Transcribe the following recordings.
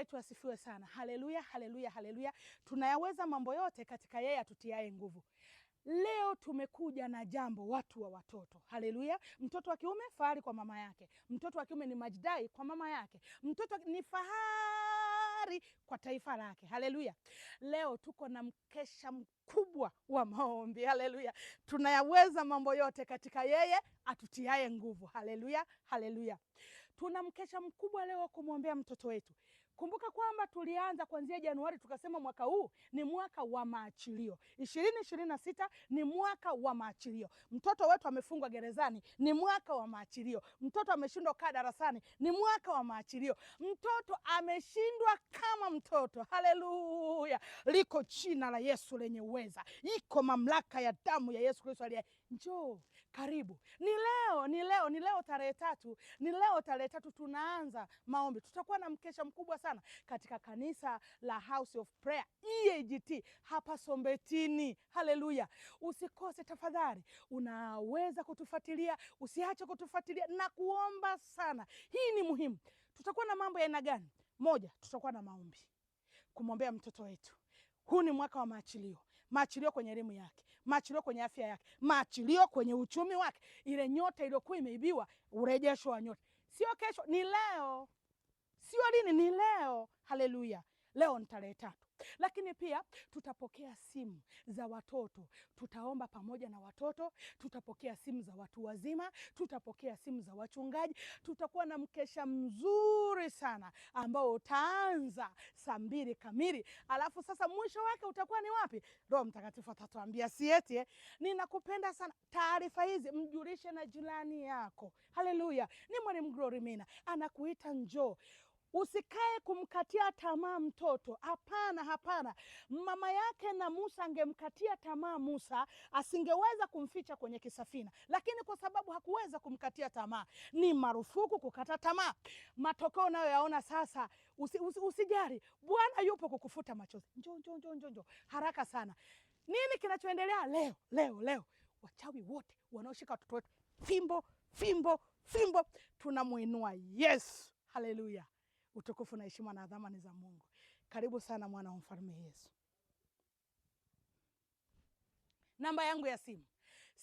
wetu asifiwe sana. Haleluya, haleluya, haleluya. Tunayaweza mambo yote katika yeye atutiaye nguvu. Leo tumekuja na jambo, watu wa watoto. Haleluya. Mtoto wa kiume fahari kwa mama yake. Mtoto wa kiume ni majdai kwa mama yake. Mtoto ni fahari kwa taifa lake. Haleluya. Leo tuko na mkesha mkubwa wa maombi. Haleluya. Tunayaweza mambo yote katika yeye atutiaye nguvu. Haleluya, haleluya. Tuna mkesha mkubwa leo kumwombea mtoto wetu. Kumbuka kwamba tulianza kuanzia Januari tukasema mwaka huu ni mwaka wa maachilio. 2026 ni mwaka wa maachilio. Mtoto wetu amefungwa gerezani, ni mwaka wa maachilio. Mtoto ameshindwa kaa darasani, ni mwaka wa maachilio. Mtoto ameshindwa kama mtoto. Haleluya. Liko jina la Yesu lenye uweza. Iko mamlaka ya damu ya Yesu Kristo aliye. Njoo, karibu. Ni leo tarehe 3. Ni leo tarehe 3 tunaanza maombi. Tutakuwa na mkesha mkubwa sana katika kanisa la House of Prayer EAGT hapa Sombetini. Haleluya. Usikose tafadhali. Unaweza kutufuatilia, usiache kutufuatilia na kuomba sana. Hii ni muhimu. Tutakuwa na mambo ya aina gani? Moja, tutakuwa na maombi kumwombea mtoto wetu. Huu ni mwaka wa maachilio. Maachilio kwenye elimu yake, maachilio kwenye afya yake, maachilio kwenye uchumi wake. Ile nyota iliyokuwa imeibiwa, urejesho wa nyota. Sio kesho, ni leo. Sio lini, ni leo. Haleluya. Leo ni tarehe 3. Lakini pia tutapokea simu za watoto. Tutaomba pamoja na watoto. Tutapokea simu za watu wazima. Tutapokea simu za wachungaji. Tutakuwa na mkesha mzuri sana ambao utaanza saa 2 kamili. Alafu sasa mwisho wake utakuwa ni wapi? Roho Mtakatifu atatuambia sieti. Ninakupenda sana. Taarifa hizi mjulishe na jirani yako. Haleluya. Ni Mwalimu Glory Mina anakuita njoo. Usikae kumkatia tamaa mtoto. Hapana, hapana. Mama yake na Musa angemkatia tamaa Musa, asingeweza kumficha kwenye kisafina. Lakini kwa sababu hakuweza kumkatia tamaa, ni marufuku kukata tamaa. Matokeo nayo yaona sasa. Usijali. Bwana yupo kukufuta machozi. Njoo. Haraka sana. Nini kinachoendelea leo? Wachawi wote wanaoshika watoto wetu fimbo. Tunamuinua Yesu. Haleluya. Utukufu na heshima na adhama ni za Mungu. Karibu sana mwana wa mfalme Yesu. Namba yangu ya simu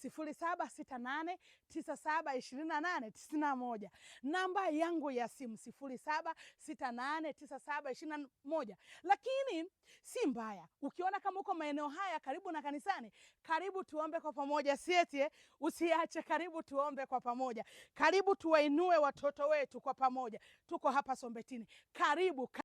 0768972891. Namba yangu ya simu 0768972891. Lakini si mbaya ukiona kama uko maeneo haya karibu na kanisani, karibu tuombe kwa pamoja. Sieti, usiache, karibu tuombe kwa pamoja. Karibu tuwainue watoto wetu kwa pamoja. Tuko hapa Sombetini. Karibu.